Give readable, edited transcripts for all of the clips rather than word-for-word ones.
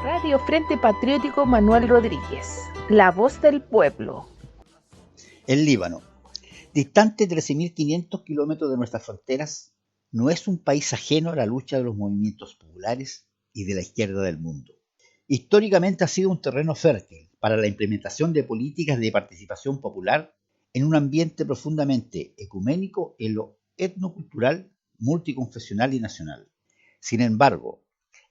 Radio Frente Patriótico Manuel Rodríguez, la voz del pueblo. El Líbano, distante 13.500 kilómetros de nuestras fronteras, no es un país ajeno a la lucha de los movimientos populares y de la izquierda del mundo. Históricamente ha sido un terreno fértil para la implementación de políticas de participación popular en un ambiente profundamente ecuménico en lo etnocultural, multiconfesional y nacional. Sin embargo,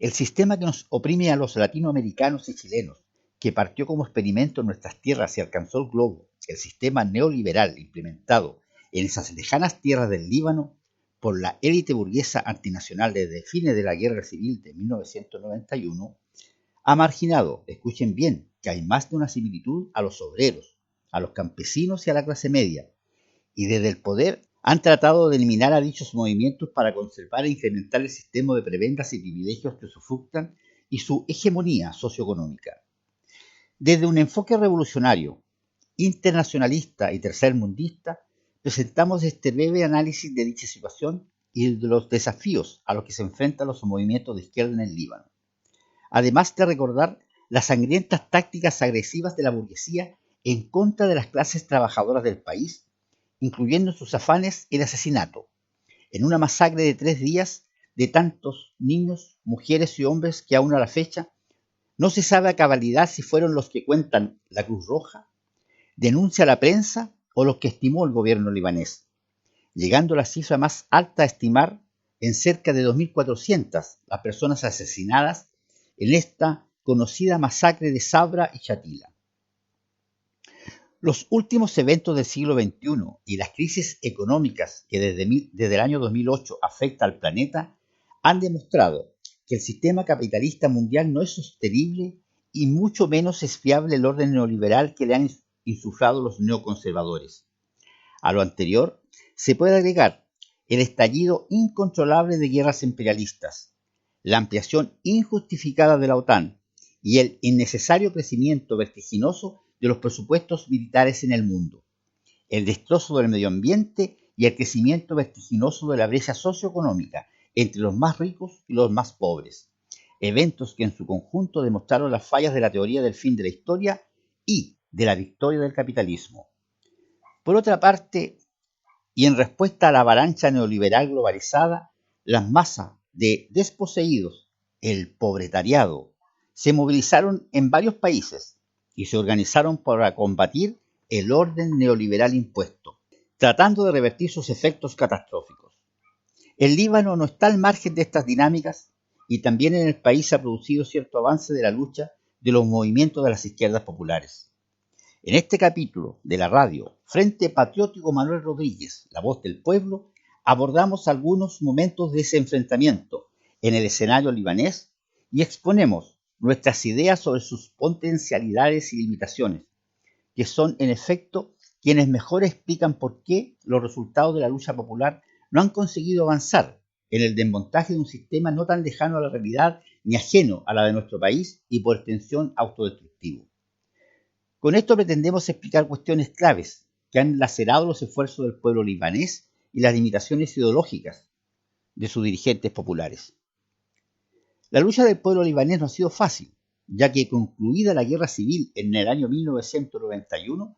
el sistema que nos oprime a los latinoamericanos y chilenos, que partió como experimento en nuestras tierras y alcanzó el globo, el sistema neoliberal implementado en esas lejanas tierras del Líbano por la élite burguesa antinacional desde fines de la Guerra Civil de 1991, ha marginado, escuchen bien, que hay más de una similitud a los obreros, a los campesinos y a la clase media, y desde el poder han tratado de eliminar a dichos movimientos para conservar e incrementar el sistema de prebendas y privilegios que sufructan y su hegemonía socioeconómica. Desde un enfoque revolucionario, internacionalista y tercermundista, presentamos este breve análisis de dicha situación y de los desafíos a los que se enfrentan los movimientos de izquierda en el Líbano, además de recordar las sangrientas tácticas agresivas de la burguesía en contra de las clases trabajadoras del país, incluyendo en sus afanes el asesinato, en una masacre de 3 días, de tantos niños, mujeres y hombres que aún a la fecha no se sabe a cabalidad si fueron los que cuentan la Cruz Roja, denuncia la prensa o los que estimó el gobierno libanés, llegando la cifra más alta a estimar en cerca de 2.400 las personas asesinadas en esta conocida masacre de Sabra y Shatila. Los últimos eventos del siglo XXI y las crisis económicas que desde el año 2008 afectan al planeta han demostrado que el sistema capitalista mundial no es sostenible y mucho menos es fiable el orden neoliberal que le han insuflado los neoconservadores. A lo anterior se puede agregar el estallido incontrolable de guerras imperialistas, la ampliación injustificada de la OTAN y el innecesario crecimiento vertiginoso de los presupuestos militares en el mundo, el destrozo del medio ambiente y el crecimiento vertiginoso de la brecha socioeconómica entre los más ricos y los más pobres, eventos que en su conjunto demostraron las fallas de la teoría del fin de la historia y de la victoria del capitalismo. Por otra parte, y en respuesta a la avalancha neoliberal globalizada, las masas de desposeídos, el pobretariado, se movilizaron en varios países y se organizaron para combatir el orden neoliberal impuesto, tratando de revertir sus efectos catastróficos. El Líbano no está al margen de estas dinámicas y también en el país se ha producido cierto avance de la lucha de los movimientos de las izquierdas populares. En este capítulo de la radio Frente Patriótico Manuel Rodríguez, la voz del pueblo, abordamos algunos momentos de ese enfrentamiento en el escenario libanés y exponemos nuestras ideas sobre sus potencialidades y limitaciones, que son en efecto quienes mejor explican por qué los resultados de la lucha popular no han conseguido avanzar en el desmontaje de un sistema no tan lejano a la realidad ni ajeno a la de nuestro país y por extensión autodestructivo. Con esto pretendemos explicar cuestiones claves que han lacerado los esfuerzos del pueblo libanés y las limitaciones ideológicas de sus dirigentes populares. La lucha del pueblo libanés no ha sido fácil, ya que concluida la guerra civil en el año 1991,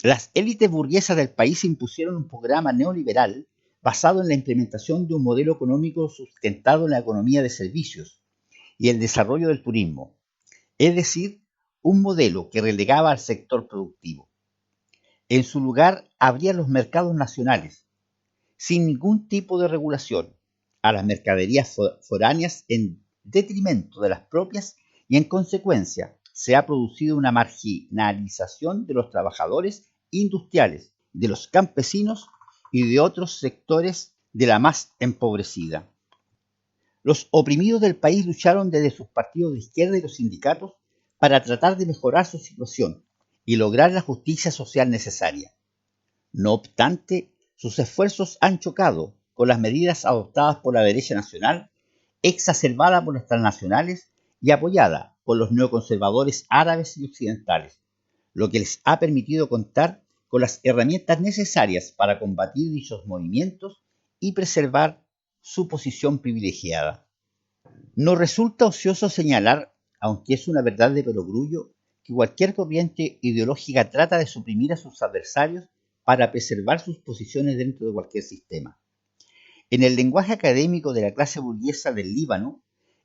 las élites burguesas del país impusieron un programa neoliberal basado en la implementación de un modelo económico sustentado en la economía de servicios y el desarrollo del turismo, es decir, un modelo que relegaba al sector productivo. En su lugar abría los mercados nacionales, sin ningún tipo de regulación, a las mercaderías foráneas en detrimento de las propias y en consecuencia se ha producido una marginalización de los trabajadores industriales, de los campesinos y de otros sectores de la más empobrecida. Los oprimidos del país lucharon desde sus partidos de izquierda y los sindicatos para tratar de mejorar su situación y lograr la justicia social necesaria. No obstante, sus esfuerzos han chocado con las medidas adoptadas por la derecha nacional, exacerbada por las transnacionales y apoyada por los neoconservadores árabes y occidentales, lo que les ha permitido contar con las herramientas necesarias para combatir dichos movimientos y preservar su posición privilegiada. Nos resulta ocioso señalar aunque es una verdad de perogrullo que cualquier corriente ideológica trata de suprimir a sus adversarios para preservar sus posiciones dentro de cualquier sistema. En el lenguaje académico de la clase burguesa del Líbano,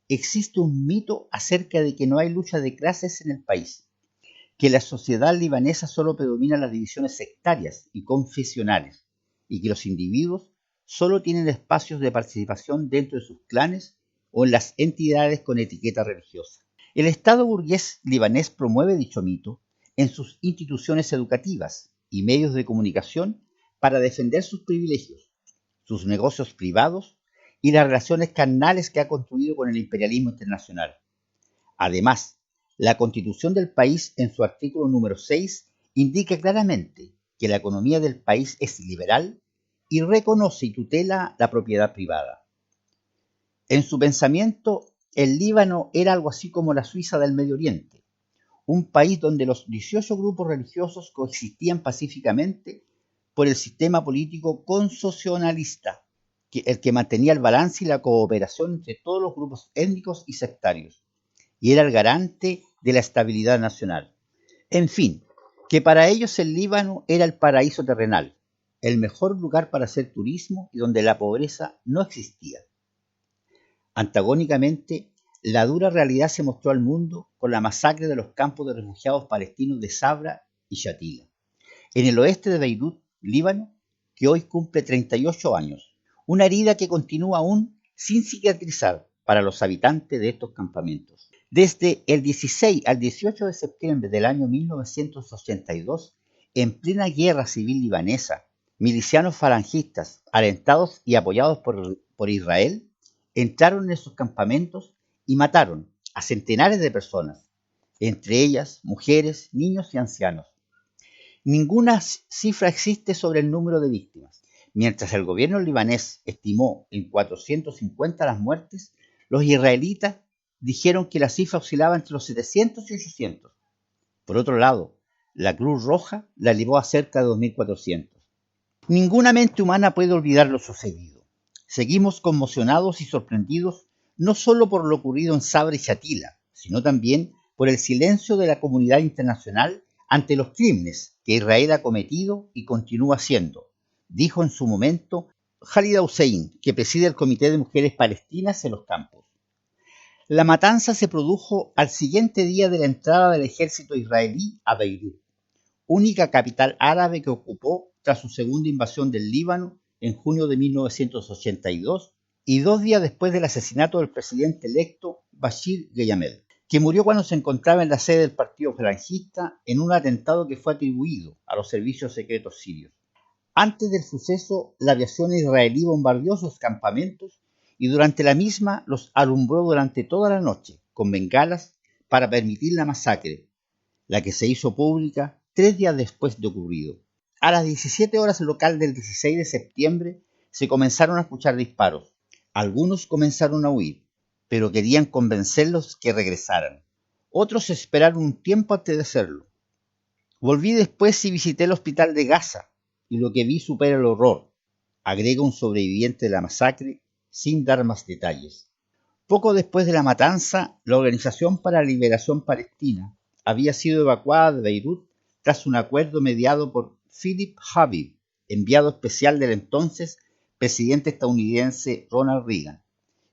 existe un mito acerca de que no hay lucha de clases en el país, que la sociedad libanesa solo predomina las divisiones sectarias y confesionales, y que los individuos solo tienen espacios de participación dentro de sus clanes o en las entidades con etiqueta religiosa. El Estado burgués libanés promueve dicho mito en sus instituciones educativas y medios de comunicación para defender sus privilegios, sus negocios privados y las relaciones carnales que ha construido con el imperialismo internacional. Además, la Constitución del país, en su artículo número 6, indica claramente que la economía del país es liberal y reconoce y tutela la propiedad privada. En su pensamiento, el Líbano era algo así como la Suiza del Medio Oriente, un país donde los 18 grupos religiosos coexistían pacíficamente por el sistema político concesionalista, el que mantenía el balance y la cooperación entre todos los grupos étnicos y sectarios, y era el garante de la estabilidad nacional. En fin, que para ellos el Líbano era el paraíso terrenal, el mejor lugar para hacer turismo y donde la pobreza no existía. Antagónicamente, la dura realidad se mostró al mundo con la masacre de los campos de refugiados palestinos de Sabra y Shatila, en el oeste de Beirut, Líbano, que hoy cumple 38 años, una herida que continúa aún sin cicatrizar para los habitantes de estos campamentos. Desde el 16 al 18 de septiembre del año 1982, en plena guerra civil libanesa, milicianos falangistas, alentados y apoyados por Israel, entraron en esos campamentos y mataron a centenares de personas, entre ellas mujeres, niños y ancianos. Ninguna cifra existe sobre el número de víctimas. Mientras el gobierno libanés estimó en 450 las muertes, los israelitas dijeron que la cifra oscilaba entre los 700 y 800. Por otro lado, la Cruz Roja la elevó a cerca de 2.400. Ninguna mente humana puede olvidar lo sucedido. Seguimos conmocionados y sorprendidos no solo por lo ocurrido en Sabra y Shatila, sino también por el silencio de la comunidad internacional ante los crímenes que Israel ha cometido y continúa haciendo, dijo en su momento Khalida Hussein, que preside el Comité de Mujeres Palestinas en los campos. La matanza se produjo al siguiente día de la entrada del ejército israelí a Beirut, única capital árabe que ocupó tras su segunda invasión del Líbano en junio de 1982 y 2 días después del asesinato del presidente electo Bashir Gemayel, que murió cuando se encontraba en la sede del partido falangista en un atentado que fue atribuido a los servicios secretos sirios. Antes del suceso, la aviación israelí bombardeó sus campamentos y durante la misma los alumbró durante toda la noche con bengalas para permitir la masacre, la que se hizo pública 3 días después de ocurrido. A las 17 horas local del 16 de septiembre se comenzaron a escuchar disparos. Algunos comenzaron a huir, pero querían convencerlos que regresaran. Otros esperaron un tiempo antes de hacerlo. Volví después y visité el hospital de Gaza, y lo que vi supera el horror, agrega un sobreviviente de la masacre, sin dar más detalles. Poco después de la matanza, la Organización para la Liberación Palestina había sido evacuada de Beirut tras un acuerdo mediado por Philip Habib, enviado especial del entonces presidente estadounidense Ronald Reagan,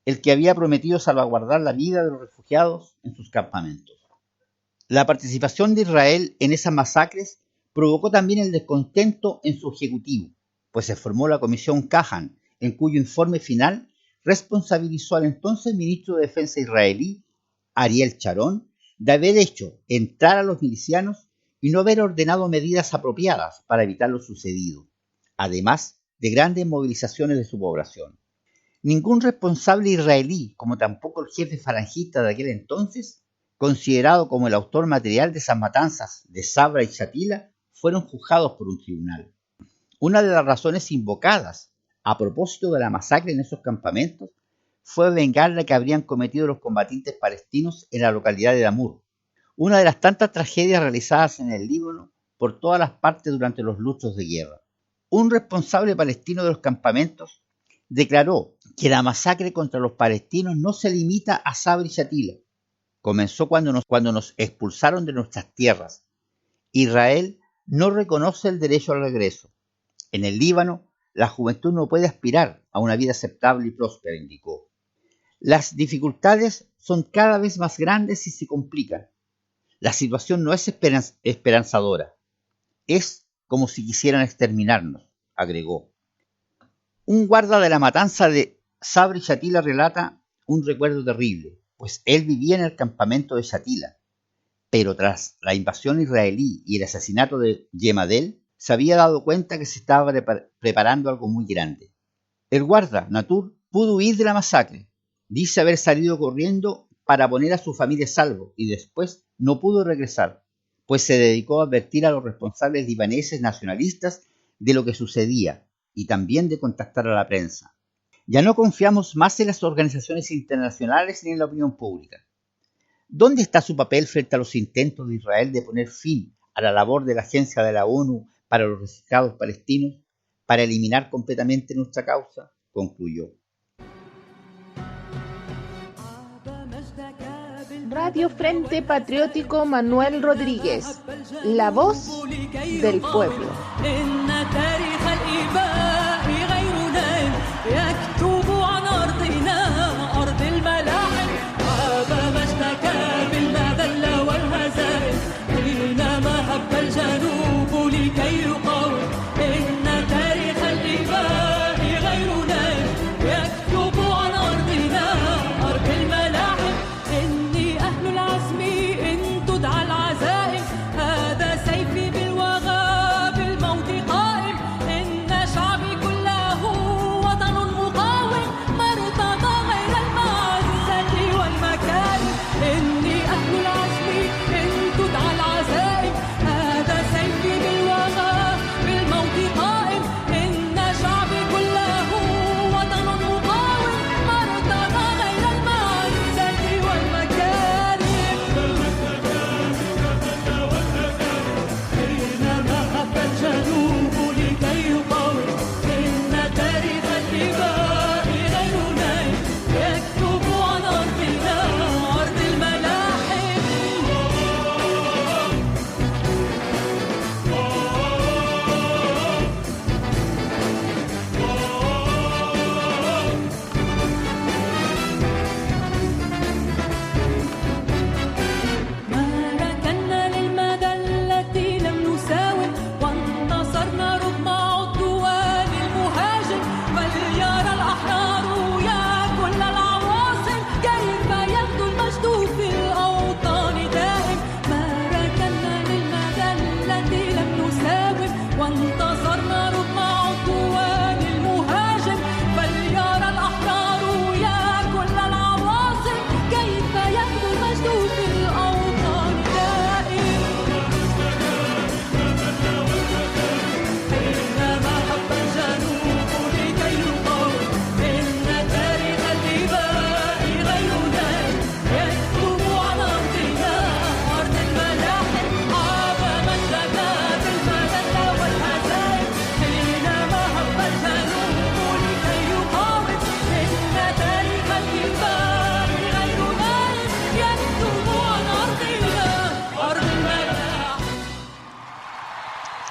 el que había prometido salvaguardar la vida de los refugiados en sus campamentos. La participación de Israel en esas masacres provocó también el descontento en su ejecutivo, pues se formó la Comisión Kahan, en cuyo informe final responsabilizó al entonces ministro de Defensa israelí, Ariel Sharon, de haber hecho entrar a los milicianos y no haber ordenado medidas apropiadas para evitar lo sucedido, además de grandes movilizaciones de su población. Ningún responsable israelí, como tampoco el jefe falangista de aquel entonces, considerado como el autor material de esas matanzas de Sabra y Shatila, fueron juzgados por un tribunal. Una de las razones invocadas a propósito de la masacre en esos campamentos fue vengar la que habrían cometido los combatientes palestinos en la localidad de Damur, una de las tantas tragedias realizadas en el Líbano por todas las partes durante los luchos de guerra. Un responsable palestino de los campamentos declaró que la masacre contra los palestinos no se limita a Sabra y Shatila, Comenzó cuando nos expulsaron de nuestras tierras. Israel no reconoce el derecho al regreso. En el Líbano, la juventud no puede aspirar a una vida aceptable y próspera, indicó. Las dificultades son cada vez más grandes y se complican. La situación no es esperanzadora. Es como si quisieran exterminarnos, agregó. Un guarda de la matanza de Sabra y Shatila relata un recuerdo terrible, pues él vivía en el campamento de Shatila, pero tras la invasión israelí y el asesinato de Yemadel, se había dado cuenta que se estaba preparando algo muy grande. El guarda, Natur, pudo huir de la masacre. Dice haber salido corriendo para poner a su familia a salvo y después no pudo regresar, pues se dedicó a advertir a los responsables libaneses nacionalistas de lo que sucedía y también de contactar a la prensa. Ya no confiamos más en las organizaciones internacionales ni en la opinión pública. ¿Dónde está su papel frente a los intentos de Israel de poner fin a la labor de la Agencia de la ONU para los Refugiados Palestinos para eliminar completamente nuestra causa? Concluyó. Radio Frente Patriótico Manuel Rodríguez, la voz del pueblo.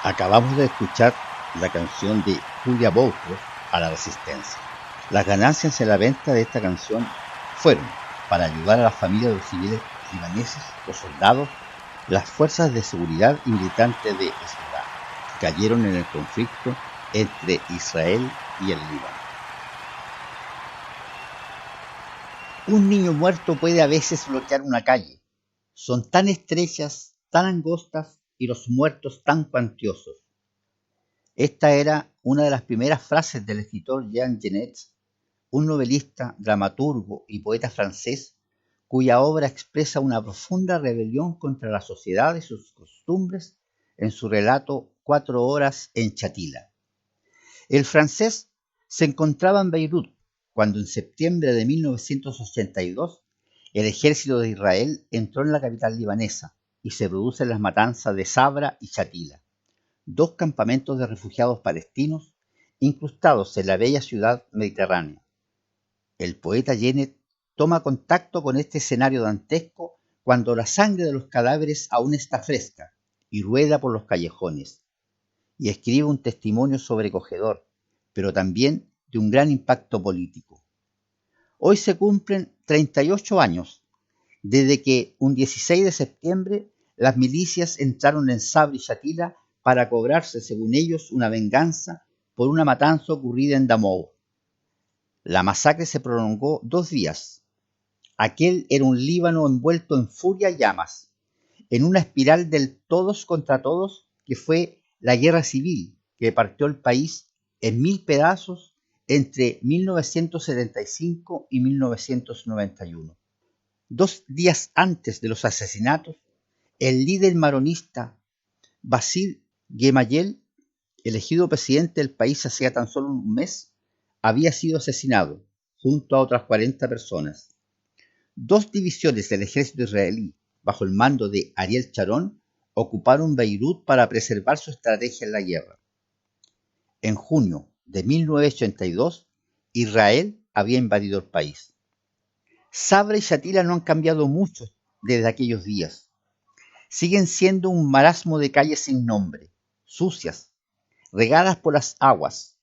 Acabamos de escuchar la canción de Julia Bouto a la Resistencia. Las ganancias en la venta de esta canción fueron para ayudar a las familias de los civiles libaneses, los soldados, las fuerzas de seguridad y militantes de Hezbollah que cayeron en el conflicto entre Israel y el Líbano. Un niño muerto puede a veces bloquear una calle. Son tan estrechas, tan angostas y los muertos tan cuantiosos. Esta era una de las primeras frases del escritor Jean Genet, un novelista, dramaturgo y poeta francés, cuya obra expresa una profunda rebelión contra la sociedad y sus costumbres en su relato 4 horas en Shatila. El francés se encontraba en Beirut cuando en septiembre de 1982 el ejército de Israel entró en la capital libanesa y se producen las matanzas de Sabra y Shatila, 2 campamentos de refugiados palestinos incrustados en la bella ciudad mediterránea. El poeta Genet toma contacto con este escenario dantesco cuando la sangre de los cadáveres aún está fresca y rueda por los callejones, y escribe un testimonio sobrecogedor, pero también de un gran impacto político. Hoy se cumplen 38 años desde que un 16 de septiembre las milicias entraron en Sabre y Shatila para cobrarse, según ellos, una venganza por una matanza ocurrida en Damour. La masacre se prolongó 2 días. Aquel era un Líbano envuelto en furia y llamas, en una espiral del todos contra todos que fue la guerra civil que partió el país en 1000 pedazos entre 1975 y 1991. 2 días antes de los asesinatos, el líder maronista Bassil Gemayel, elegido presidente del país hacía tan solo un mes, había sido asesinado junto a otras 40 personas. 2 divisiones del ejército israelí, bajo el mando de Ariel Sharon, ocuparon Beirut para preservar su estrategia en la guerra. En junio de 1982, Israel había invadido el país. Sabra y Shatila no han cambiado mucho desde aquellos días. Siguen siendo un marasmo de calles sin nombre, sucias, regadas por las aguas.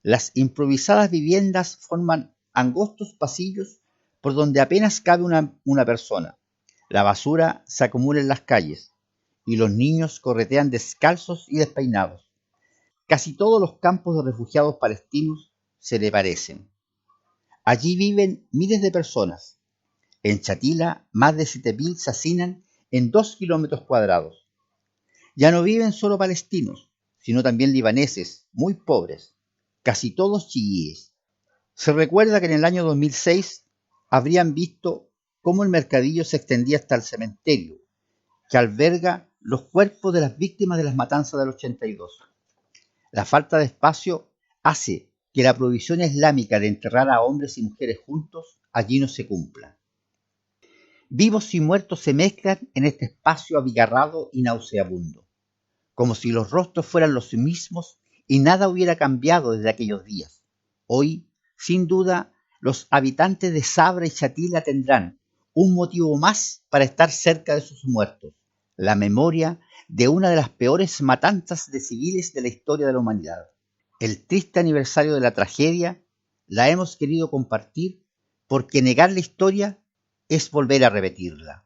Las improvisadas viviendas forman angostos pasillos por donde apenas cabe una persona. La basura se acumula en las calles y los niños corretean descalzos y despeinados. Casi todos los campos de refugiados palestinos se le parecen. Allí viven miles de personas. En Shatila, más de 7.000 se hacinan en 2 kilómetros cuadrados. Ya no viven solo palestinos, sino también libaneses, muy pobres, casi todos chiíes. Se recuerda que en el año 2006 habrían visto cómo el mercadillo se extendía hasta el cementerio, que alberga los cuerpos de las víctimas de las matanzas del 82. La falta de espacio hace que la prohibición islámica de enterrar a hombres y mujeres juntos allí no se cumpla. Vivos y muertos se mezclan en este espacio abigarrado y nauseabundo, como si los rostros fueran los mismos y nada hubiera cambiado desde aquellos días. Hoy, sin duda, los habitantes de Sabra y Shatila tendrán un motivo más para estar cerca de sus muertos: la memoria de una de las peores matanzas de civiles de la historia de la humanidad. El triste aniversario de la tragedia la hemos querido compartir porque negar la historia es volver a repetirla.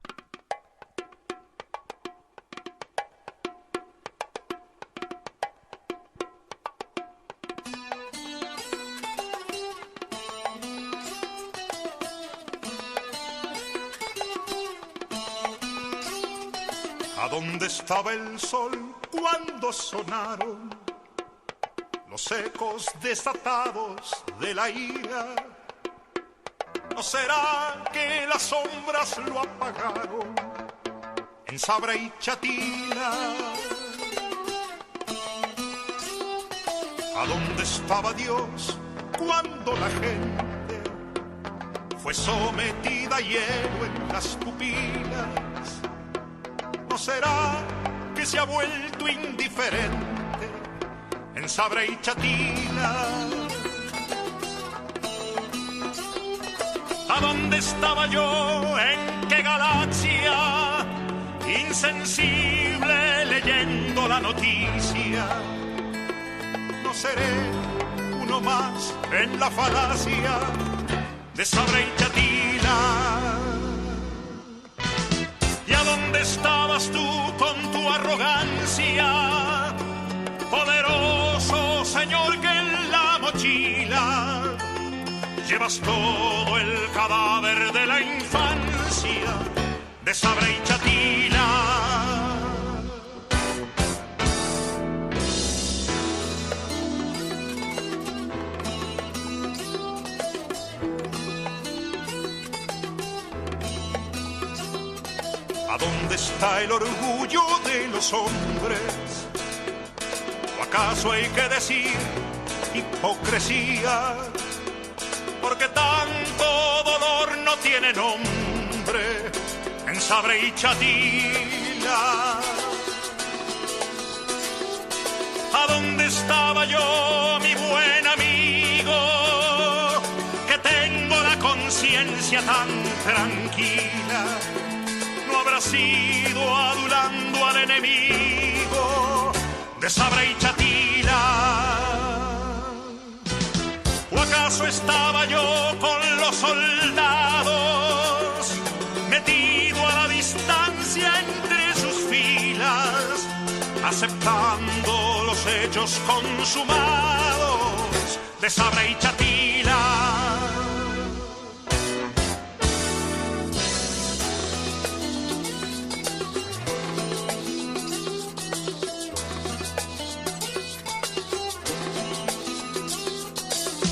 ¿A dónde estaba el sol cuando sonaron los ecos desatados de la ira? ¿No será que las sombras lo apagaron en Sabra y Shatila? ¿A dónde estaba Dios cuando la gente fue sometida a hielo en las pupilas? ¿No será que se ha vuelto indiferente en Sabra y Shatila? ¿A dónde estaba yo? ¿En qué galaxia? Insensible leyendo la noticia. ¿No seré uno más en la falacia de Sabra y Shatila? ¿Y a dónde estabas tú con tu arrogancia? Poderoso señor que en la mochila llevas todo el cadáver de la infancia de Sabra y Shatila. ¿A dónde está el orgullo de los hombres? ¿O acaso hay que decir hipocresía? Porque tanto dolor no tiene nombre en Sabra y Shatila. ¿A dónde estaba yo, mi buen amigo? Que tengo la conciencia tan tranquila. ¿cómo habrá sido adulando al enemigo de Sabra y Chatila? ¿O acaso estaba yo con los soldados, metido a la distancia entre sus filas, aceptando los hechos consumados de Sabra y Chatila?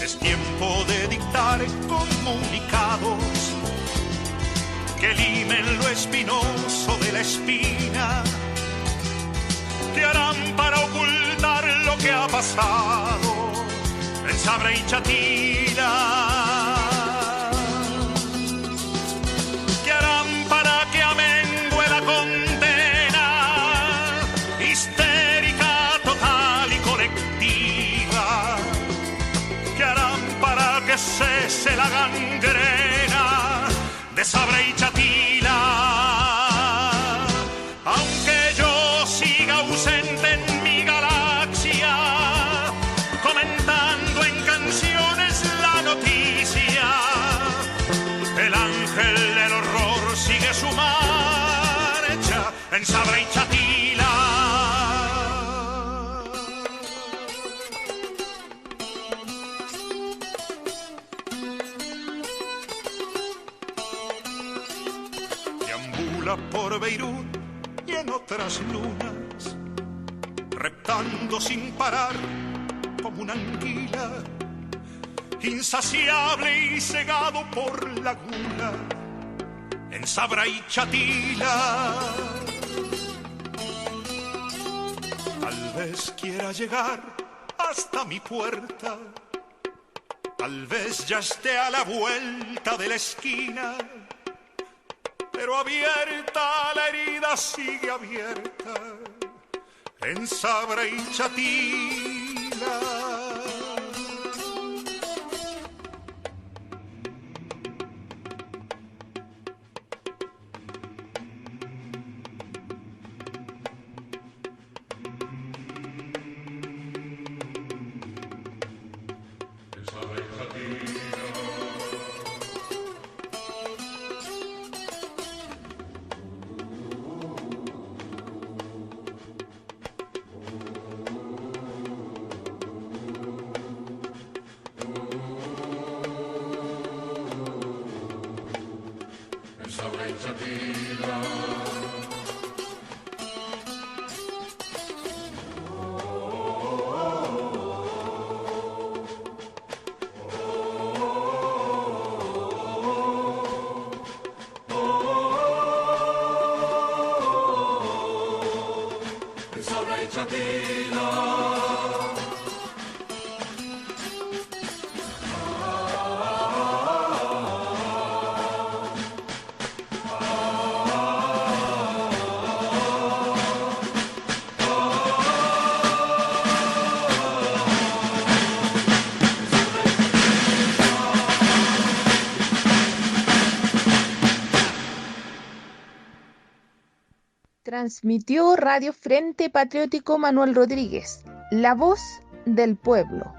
Es tiempo de dictar comunicados que limen lo espinoso de la espina, que harán para ocultar lo que ha pasado en Sabra y Chatila, que harán para que amengue la condena histérica, total y colectiva, que harán para que cese la gangrena de Sabra y Chatila. Aunque yo siga ausente en mi galaxia, comentando en canciones la noticia, el ángel del horror sigue su marcha en Sabra y Chatila. Deambula por Beirut y en otras lunas, reptando sin parar como una anguila, insaciable y cegado por la gula en Sabra y Chatila. Tal vez quiera llegar hasta mi puerta, tal vez ya esté a la vuelta de la esquina, pero abierta la herida sigue abierta en Sabra y Chatila. Transmitió Radio Frente Patriótico Manuel Rodríguez, la voz del pueblo.